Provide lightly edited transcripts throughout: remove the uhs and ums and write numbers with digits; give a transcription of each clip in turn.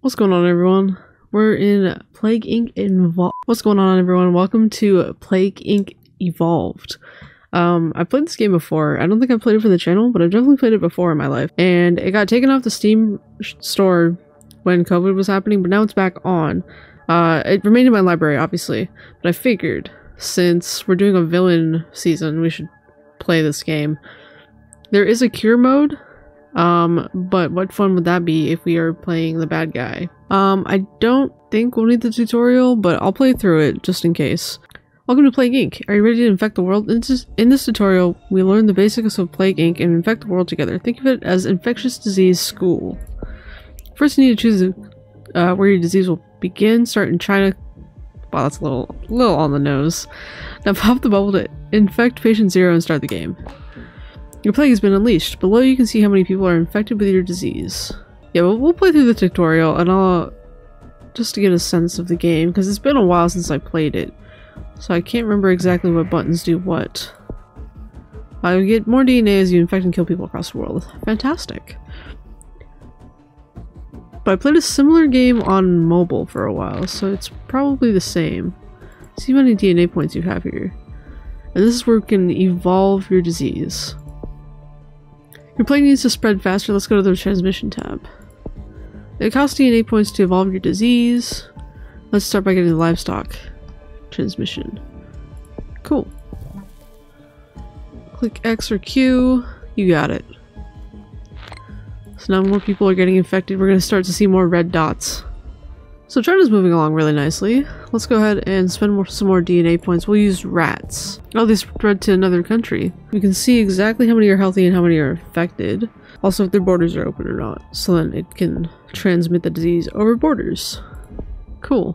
What's going on, everyone? We're in Plague Inc. Evolved. What's going on, everyone? Welcome to Plague Inc. Evolved. I've played this game before. I don't think I've played it for the channel, but I've definitely played it before in my life. And it got taken off the Steam store when COVID was happening, but now it's back on. It remained in my library, obviously, but I figured since we're doing a villain season, we should play this game. There is a cure mode. But what fun would that be if we are playing the bad guy? I don't think we'll need the tutorial, but I'll play through it just in case. Welcome to Plague Inc. Are you ready to infect the world? In this tutorial, we learn the basics of Plague Inc. and infect the world together. Think of it as infectious disease school. First, you need to choose where your disease will begin. Start in China. Wow, that's a little on the nose. Now pop the bubble to infect patient 0 and start the game. Your plague has been unleashed. Below you can see how many people are infected with your disease. Yeah, we'll play through the tutorial and I'll just to get a sense of the game because it's been a while since I played it. So I can't remember exactly what buttons do what. You get more DNA as you infect and kill people across the world. Fantastic. But I played a similar game on mobile for a while, so it's probably the same. See how many DNA points you have here. And this is where you can evolve your disease. Your plague needs to spread faster. Let's go to the transmission tab. It costs DNA points to evolve your disease. Let's start by getting the livestock transmission. Cool. Click X or Q. You got it. So now more people are getting infected. We're going to start to see more red dots. So China's moving along really nicely. Let's go ahead and spend some more DNA points. We'll use rats. Oh, they spread to another country. We can see exactly how many are healthy and how many are infected. Also, if their borders are open or not. So then it can transmit the disease over borders. Cool.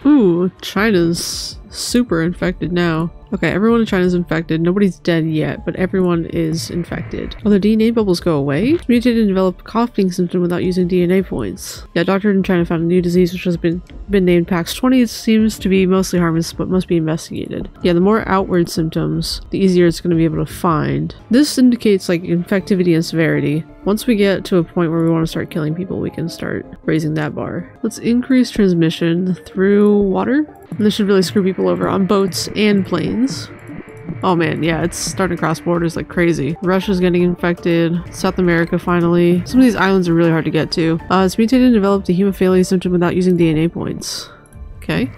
Ooh, China's super infected now. Okay, everyone in China's infected. Nobody's dead yet, but everyone is infected. Oh, the DNA bubbles go away? Mutated and developed coughing symptom without using DNA points. Yeah, doctor in China found a new disease which has been named PAX-20. It seems to be mostly harmless, but must be investigated. Yeah, the more outward symptoms, the easier it's going to be able to find. This indicates like infectivity and severity. Once we get to a point where we want to start killing people, we can start raising that bar. Let's increase transmission through water. And this should really screw people over on boats and planes. Oh man, yeah, it's starting to cross borders like crazy. Russia's getting infected. South America finally. Some of these islands are really hard to get to. It's mutated and developed a hemophilia symptom without using DNA points. Okay.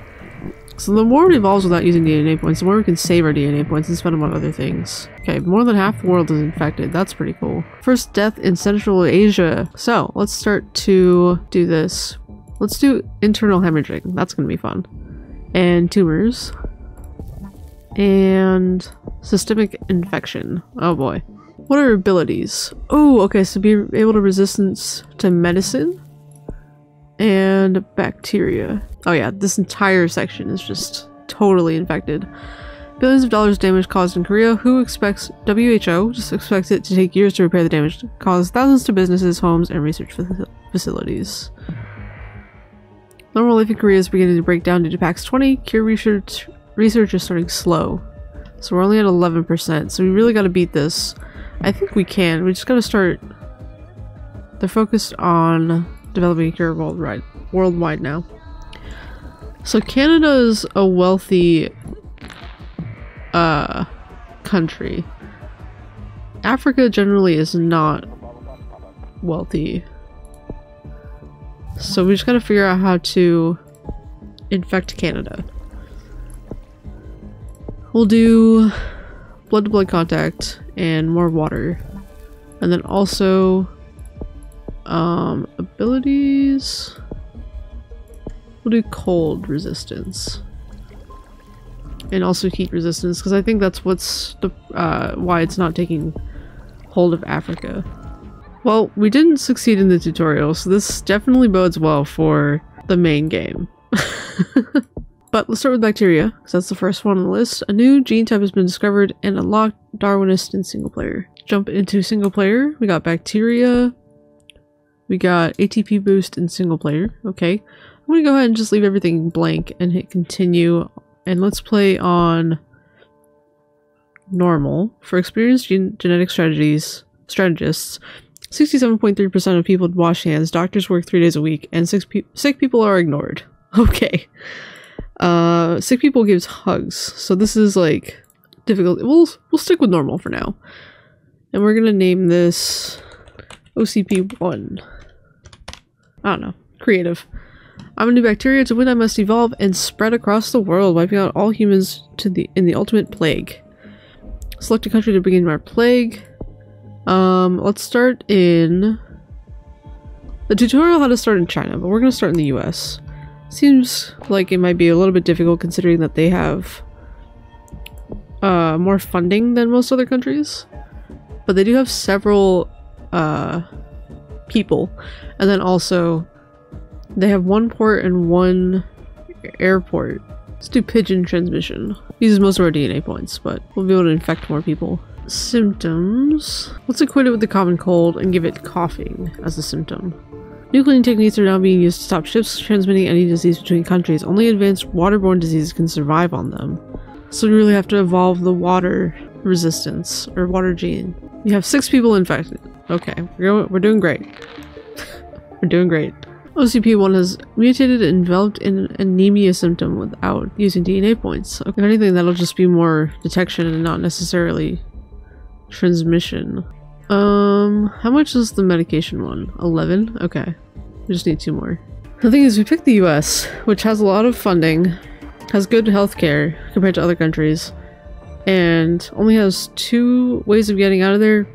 So the more it evolves without using DNA points, the more we can save our DNA points and spend them on other things. Okay, more than half the world is infected. That's pretty cool. First death in Central Asia. So let's start to do this. Let's do internal hemorrhaging. That's gonna be fun. And tumors. And systemic infection. Oh boy. What are abilities? Oh, okay, so be able to resistance to medicine and bacteria. Oh yeah, this entire section is just totally infected. Billions of dollars damage caused in Korea. WHO just expects it to take years to repair the damage caused thousands to businesses, homes, and research facilities. Normal life in Korea is beginning to break down due to PAX-20. Cure research is starting slow. So we're only at 11%. So we really got to beat this. I think we can. We just got to start. They're focused on developing a cure worldwide now. So Canada's a wealthy country. Africa generally is not wealthy. So we just gotta figure out how to infect Canada. We'll do blood-to-blood contact and more water. And then also abilities. We'll do cold resistance. And also heat resistance, because I think that's what's the why it's not taking hold of Africa. Well, we didn't succeed in the tutorial, so this definitely bodes well for the main game. But let's start with bacteria, because that's the first one on the list. A new gene type has been discovered and unlocked. Darwinist in single player. Jump into single player. We got bacteria. We got ATP boost in single player. Okay. I'm going to go ahead and just leave everything blank and hit continue. And let's play on normal. For experienced genetic strategists, 67.3% of people wash hands, doctors work 3 days a week, and sick people are ignored. Okay. Sick people gives hugs, so this is like difficult. We'll stick with normal for now. And we're gonna name this OCP1. I don't know. Creative. I'm a new bacteria. To win, I must evolve and spread across the world, wiping out all humans in the ultimate plague. Select a country to begin our plague. Let's start in... The tutorial how to start in China, but we're gonna start in the US. Seems like it might be a little bit difficult considering that they have more funding than most other countries. But they do have several people, and then also they have 1 port and 1 airport. Let's do pigeon transmission. Uses most of our DNA points, but we'll be able to infect more people. Symptoms. Let's equate it with the common cold and give it coughing as a symptom. New cleaning techniques are now being used to stop ships transmitting any disease between countries. Only advanced waterborne diseases can survive on them. So we really have to evolve the water resistance, or water gene. We have 6 people infected. Okay, we're doing great. We're doing great. OCP1 has mutated and developed an anemia symptom without using DNA points. If anything, that'll just be more detection and not necessarily transmission. How much is the medication one? 11? Okay. We just need 2 more. The thing is, we picked the US, which has a lot of funding, has good healthcare compared to other countries, and only has 2 ways of getting out of there.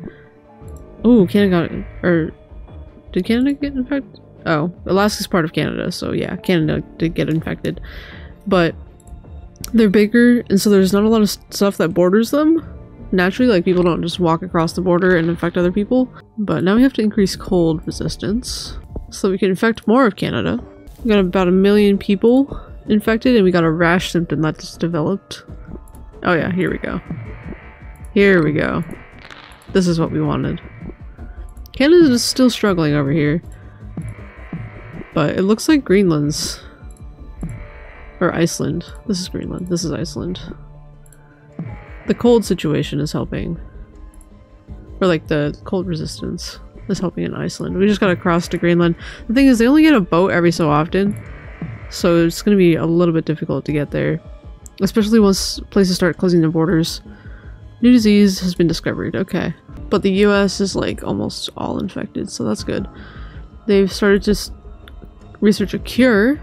Ooh, Canada got... or... did Canada get infected? Oh, Alaska's part of Canada, so yeah, Canada did get infected. But they're bigger, and so there's not a lot of stuff that borders them. Naturally, like, people don't just walk across the border and infect other people. But now we have to increase cold resistance so we can infect more of Canada. We got about 1 million people infected, and we got a rash symptom that just developed. Oh yeah, here we go. Here we go. This is what we wanted. Canada is still struggling over here. But it looks like Greenland's... or Iceland. This is Greenland. This is Iceland. The cold situation is helping. Or like the cold resistance is helping in Iceland. We just gotta cross to Greenland. The thing is, they only get a boat every so often. So it's gonna be a little bit difficult to get there. Especially once places start closing their borders. New disease has been discovered. Okay. But the US is like almost all infected, so that's good. They've started to research a cure,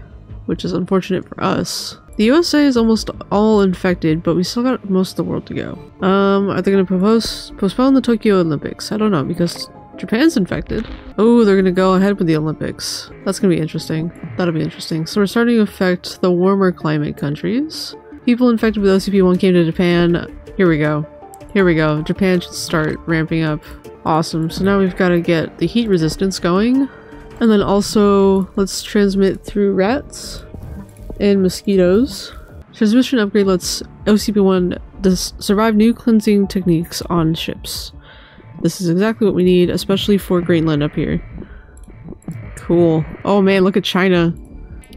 which is unfortunate for us. The USA is almost all infected, but we still got most of the world to go. Are they gonna postpone the Tokyo Olympics? I don't know, because Japan's infected. Oh, they're gonna go ahead with the Olympics. That's gonna be interesting. That'll be interesting. So we're starting to affect the warmer climate countries. People infected with OCP1 came to Japan. Here we go. Here we go. Japan should start ramping up. Awesome. So now we've got to get the heat resistance going. And then also, let's transmit through rats and mosquitoes. Transmission upgrade lets OCP1 survive new cleansing techniques on ships. This is exactly what we need, especially for Greenland up here. Cool. Oh man, look at China.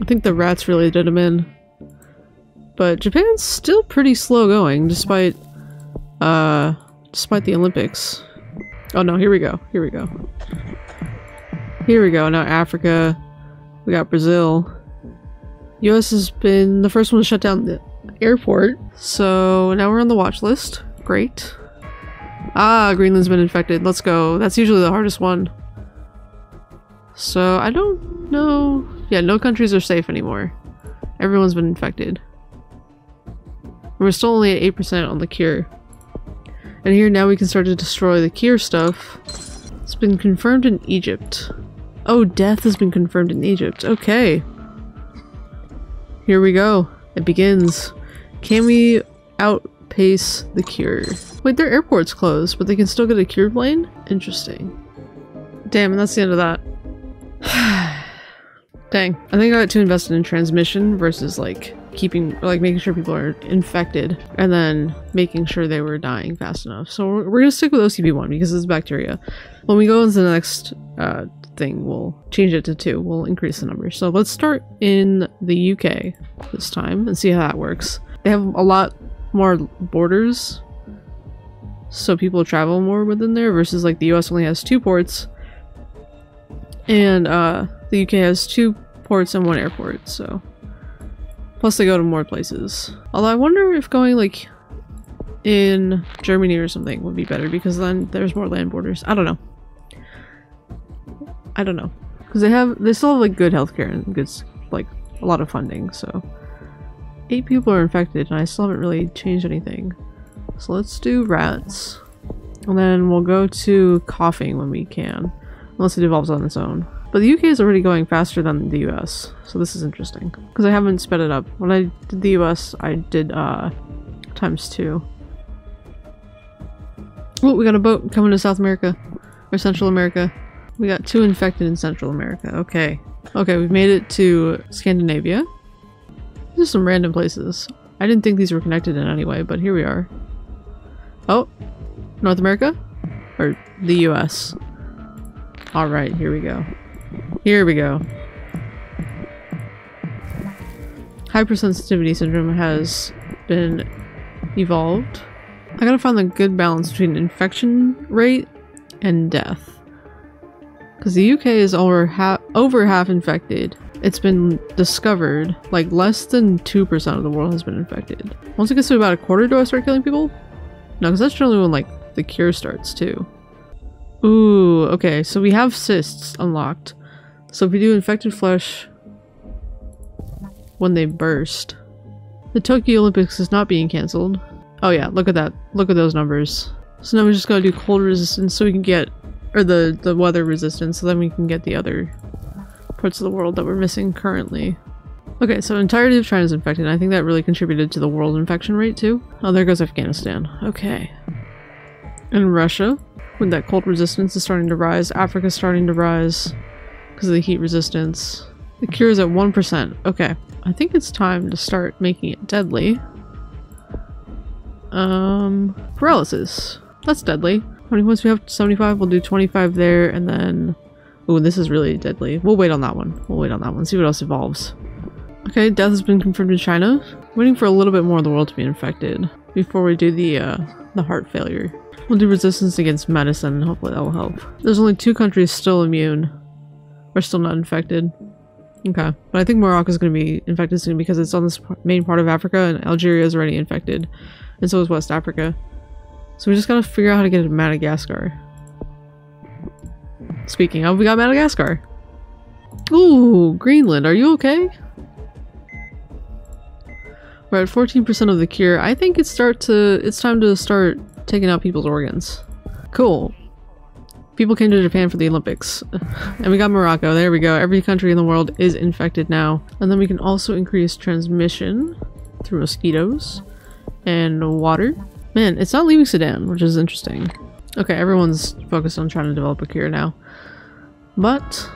I think the rats really did them in. But Japan's still pretty slow going, despite the Olympics. Oh no, here we go. Here we go. Here we go. Now Africa. We got Brazil. US has been the first one to shut down the airport. So now we're on the watch list. Great. Ah, Greenland's been infected. Let's go. That's usually the hardest one. So I don't know. Yeah, no countries are safe anymore. Everyone's been infected. We're still only at 8% on the cure. And here now we can start to destroy the cure stuff. It's been confirmed in Egypt. Oh, death has been confirmed in Egypt. Okay. Here we go. It begins. Can we outpace the cure? Wait, their airport's closed, but they can still get a cure plane? Interesting. Damn, and that's the end of that. Dang. I think I got too invested in transmission versus like making sure people are infected and then making sure they were dying fast enough. So we're gonna stick with OCP1 because it's bacteria. When we go into the next thing, we'll change it to 2. We'll increase the number. So let's start in the UK this time and see how that works. They have a lot more borders, so people travel more within there versus like the US only has 2 ports And the UK has 2 ports and 1 airport, so plus they go to more places. Although I wonder if going like in Germany or something would be better, because then there's more land borders. I don't know. I don't know, because they still have like good healthcare and good, like, a lot of funding. So 8 people are infected and I still haven't really changed anything. So let's do rats, and then we'll go to coughing when we can, unless it evolves on its own. But the UK is already going faster than the US, so this is interesting, because I haven't sped it up. When I did the US, I did ×2. Oh, we got a boat coming to South America, or Central America. We got 2 infected in Central America. Okay. Okay, we've made it to Scandinavia. These are some random places. I didn't think these were connected in any way, but here we are. Oh, North America? Or the US. Alright, here we go. Here we go. Hypersensitivity syndrome has been evolved. I gotta find the good balance between infection rate and death. Because the UK is over half infected. It's been discovered, like less than 2% of the world has been infected. Once it gets to about a quarter, do I start killing people? No, because that's generally when like the cure starts too. Ooh, okay, so we have cysts unlocked. So if we do infected flesh when they burst. The Tokyo Olympics is not being cancelled. Oh yeah, look at that. Look at those numbers. So now we just gotta do cold resistance so we can get, or the weather resistance, so then we can get the other parts of the world that we're missing currently. Okay, so entirety of China is infected, and I think that really contributed to the world infection rate too. Oh, there goes Afghanistan. Okay. And Russia, when that cold resistance is starting to rise. Africa's starting to rise because of the heat resistance. The cure is at 1%. Okay. I think it's time to start making it deadly. Paralysis. That's deadly. How many points we have? 75. We'll do 25 there, and then... Ooh, this is really deadly. We'll wait on that one. We'll wait on that one. See what else evolves. Okay, death has been confirmed in China. Waiting for a little bit more of the world to be infected before we do the heart failure. We'll do resistance against medicine, and hopefully that will help. There's only 2 countries still immune. We're still not infected. Okay, but I think Morocco is going to be infected soon because it's on this main part of Africa, and Algeria is already infected. And so is West Africa. So we just gotta figure out how to get to Madagascar. Speaking of, we got Madagascar. Ooh, Greenland, are you okay? We're at 14% of the cure. I think it's time to start taking out people's organs. Cool. People came to Japan for the Olympics. And we got Morocco. There we go. Every country in the world is infected now. And then we can also increase transmission through mosquitoes and water. Man, it's not leaving Sudan, which is interesting. Okay, everyone's focused on trying to develop a cure now. But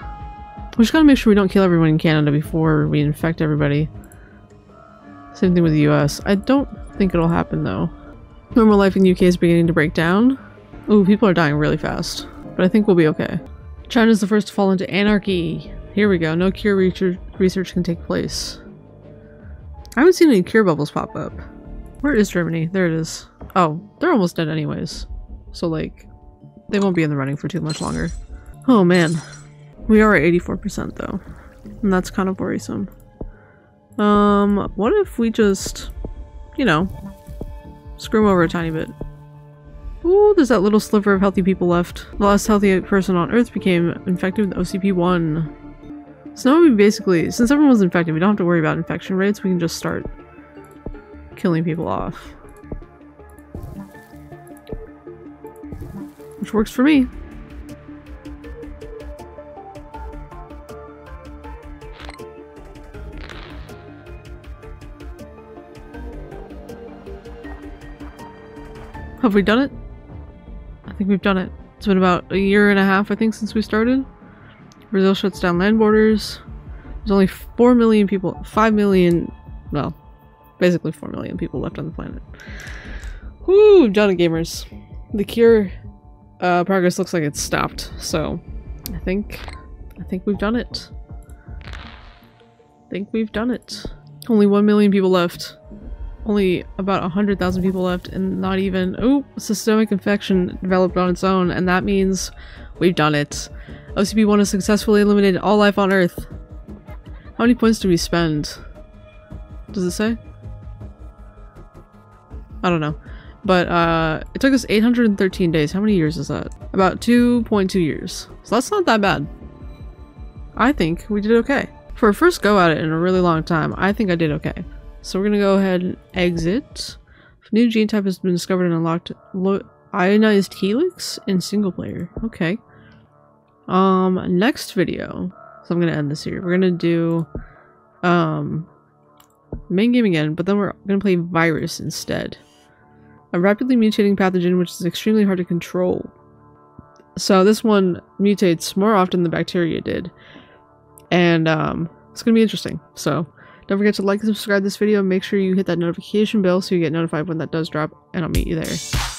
we just gotta make sure we don't kill everyone in Canada before we infect everybody. Same thing with the US. I don't think it'll happen though. Normal life in the UK is beginning to break down. Ooh, people are dying really fast. But I think we'll be okay. China's the first to fall into anarchy. Here we go. No cure research can take place. I haven't seen any cure bubbles pop up. Where is Germany? There it is. Oh, they're almost dead anyways. So like, they won't be in the running for too much longer. Oh man. We are at 84% though. And that's kind of worrisome. What if we just, you know, screw them over a tiny bit? Ooh, there's that little sliver of healthy people left. The last healthy person on Earth became infected with OCP1. So now we basically, since everyone's infected, we don't have to worry about infection rates. We can just start killing people off. Which works for me. Have we done it? I think we've done it. It's been about a year and a half, I think, since we started. Brazil shuts down land borders. There's only 4 million people, 5 million, well, basically 4 million people left on the planet. Woo, we've done it, gamers. The cure progress looks like it's stopped, so I think we've done it. I think we've done it. Only 1 million people left. Only about 100,000 people left, and not even— oh, systemic infection developed on its own, and that means we've done it. OCP-1 has successfully eliminated all life on Earth. How many points do we spend? Does it say? I don't know. But it took us 813 days. How many years is that? About 2.2 years. So that's not that bad. I think we did okay. For a first go at it in a really long time, I think I did okay. So we're gonna go ahead and exit. New gene type has been discovered and unlocked. Ionized helix in single player. Okay. Next video. So I'm gonna end this here. We're gonna do main game again, but then we're gonna play virus instead. A rapidly mutating pathogen which is extremely hard to control. So this one mutates more often than the bacteria did. And it's gonna be interesting. So don't forget to like and subscribe this video and make sure you hit that notification bell so you get notified when that does drop, and I'll meet you there.